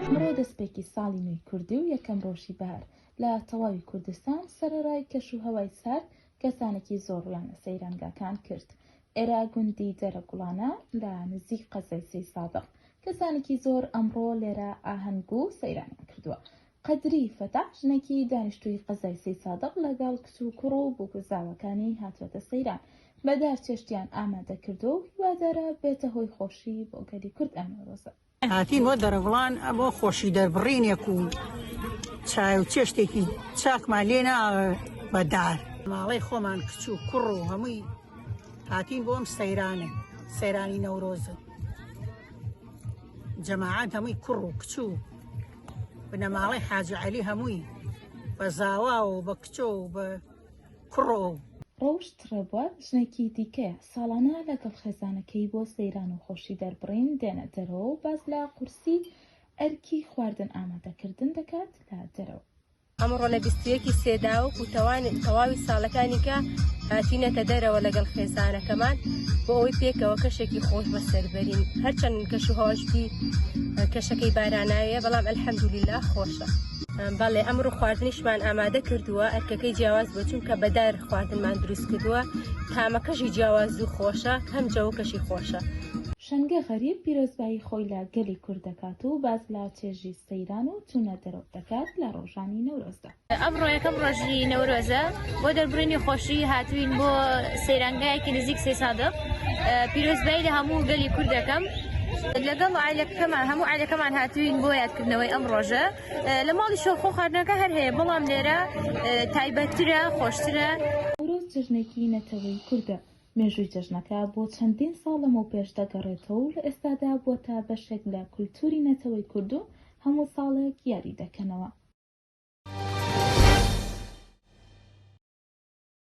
ئەمڕۆ دەستپێکی ساڵی نوێی کوردی و یەکەم ڕۆژی بەهار لە تەواوی کوردستان سەرەڕای کەش و هەوای سارد کەسانێکی زۆڕیان لە سەیرانگاکان کرد. ئێرە گوندی دەرەگوڵانە لە نزیک قەزای سەی سادق کەسانێکی زۆر ئەمڕۆ لێرە ئاهەنگ و سەیرانیان کردووە. قەدری فەتاح ژنێکی دانیشتووی قەزای سەی سادق لەگەڵ کچ و کوڕ و بووگوزاوەکانی هاتووەتە سەیران. بەدار چێشتیان ئامادە کردو و هیوادارە بێتە هۆی خۆشی بۆ گەلی کورد ئەم نۆرۆزە. هاتین بۆ دەرەگوڵان بۆ خۆشی دەربڕینێک و چای و چێشتێکی چاکمان لێ ناوە بەدار. ماڵەی خۆمان کچ و کوڕ و هەمووی هاتین بۆ ئەم سەیرانە، سەیرانی نەورۆزە. جەماعەت هەمووی کوڕ و کچ و بنەماڵەی حاجی عەلی هەمووی بە زاوا و بە کچۆ و بە کوڕۆ. ڕۆژت ڕێبوار ژنێکی دیکەیە ساڵانە لەگەڵ خێزانەکەی بۆ سەیران و خۆشی دەربڕین دێنە دەرەوە و باز لە قورسی ئەرکی خواردن ئامادەکردن دەکات لە دەرەوە. ئەمڕۆ لە 21 سێداوک و تەواوی ساڵەکانی کە هاتینەتە دەرەوە لەگەڵ خێزانەکەمان بۆ ئەوەی پێکەوە کەشێکی خۆش بەسەربەرین. هەرچەند کەش و هەواشتی کەشەکەی باراناویە بەڵام ئەلحەمدولیلا خۆشە. بەڵێ ئەمڕۆ خواردنیشمان ئامادە کردووە، ئەرکەکەی جیاواز بۆ چونکە بەدار خواردنمان دروست کردووە. تامەکەشی جیاواز و خۆشە، هەم جەوەکەشی خۆشە. شەنگە غەریب پیرۆزبایی خۆی لە گەلی کورد دەکات و باز لە چێژی سەیران و چوونە دەرەوە دەکات لە ڕۆژانی نەورۆزدا. ئەمڕۆ یەکەم ڕۆژی نەورۆزە بۆ دەربڕینی خۆشی هاتوین بۆ سەیرانگایەکی نزیک سەی سادق. پیرۆزبایی لە هەموو گەلی کورد دەکەم لەگەڵ عائیلەکەمان هەموو عائیلەکەمان هاتوین بۆ یادکردنەوەی ئەم ڕۆژە. لە ماڵی شۆخۆ خواردنەکە هەر هەیە بەڵام لێرە تایبەتترە، خۆشترە. نەورۆز جژنێکی نەتەوەی کوردە. مێژووی جەژنەکە بۆ چەندین ساڵ لەمەو پێش دەگەڕێتەوە و لە ئێستادا بۆتە بەشێک لە کولتوری نەتەوەی کورد و هەموو ساڵێک یاری دەکەنەوە.